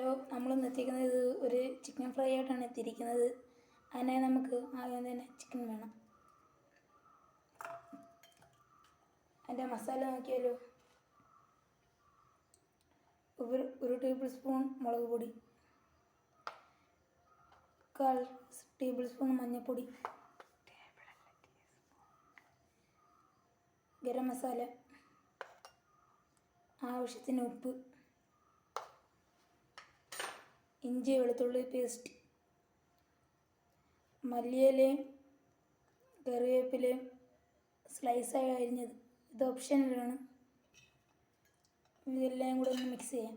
Hello, നമ്മളിന്ന് എത്തിക്കുന്നത് ഒരു ചിക്കൻ ഫ്രൈ ആയിട്ടാണ് എത്തിയിരിക്കുന്നത്. അതിനായി നമുക്ക് ആദ്യം തന്നെ ചിക്കൻ വേണം. അതിൻ്റെ മസാല നോക്കിയാലോ. ഒരു ടേബിൾ സ്പൂൺ മുളക് പൊടി, 1/4 ടേബിൾ സ്പൂൺ മഞ്ഞൾപ്പൊടി, ഗരം മസാല, ആവശ്യത്തിന് ഉപ്പ്, ഇഞ്ചി വെളുത്തുള്ളി പേസ്റ്റ്, മല്ലിയിലയും കറിവേപ്പിലയും സ്ലൈസായി അരിഞ്ഞത്. ഇത് ഓപ്ഷനിലാണ്. ഇതെല്ലാം കൂടെ ഒന്ന് മിക്സ് ചെയ്യാം.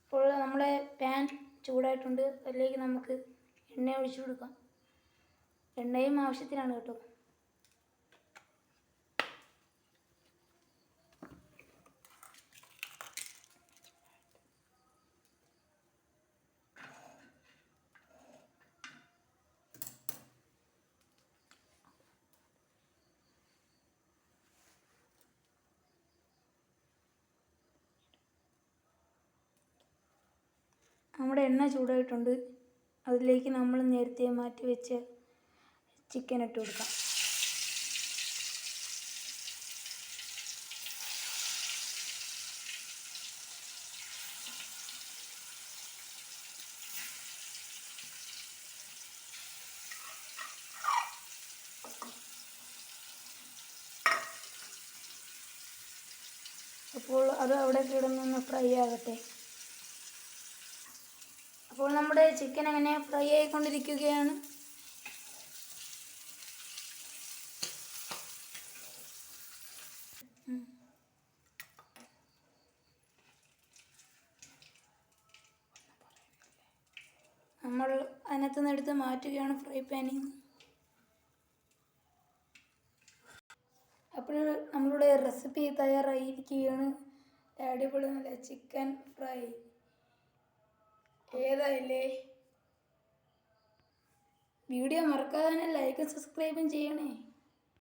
ഇപ്പോൾ നമ്മുടെ പാൻ ചൂടായിട്ടുണ്ട്. അതിലേക്ക് നമുക്ക് എണ്ണ ഒഴിച്ചു കൊടുക്കാം. എണ്ണയും ആവശ്യത്തിനാണ് കേട്ടോ. നമ്മുടെ എണ്ണ ചൂടായിട്ടുണ്ട്. അതിലേക്ക് നമ്മൾ നേരത്തെ മാറ്റി വെച്ച ചിക്കൻ ഇട്ട് കൊടുക്കാം. അപ്പോൾ അത് അവിടെ കിടന്നൊന്ന് ഫ്രൈ ആകട്ടെ. അപ്പോൾ നമ്മുടെ ചിക്കൻ അങ്ങനെ ഫ്രൈ ആയിക്കൊണ്ടിരിക്കുകയാണ്. നമ്മൾ അതിനകത്ത് നിന്ന് എടുത്ത് മാറ്റുകയാണ് ഫ്രൈ പാനിൽ നിന്ന്. അപ്പോൾ നമ്മളുടെ റെസിപ്പി തയ്യാറായിരിക്കുകയാണ്. അടിപൊളി നല്ല ചിക്കൻ ഫ്രൈ. ഏതായില്ലേ? വീഡിയോ മറക്കാതെ തന്നെ ലൈക്കും സബ്സ്ക്രൈബും ചെയ്യണേ.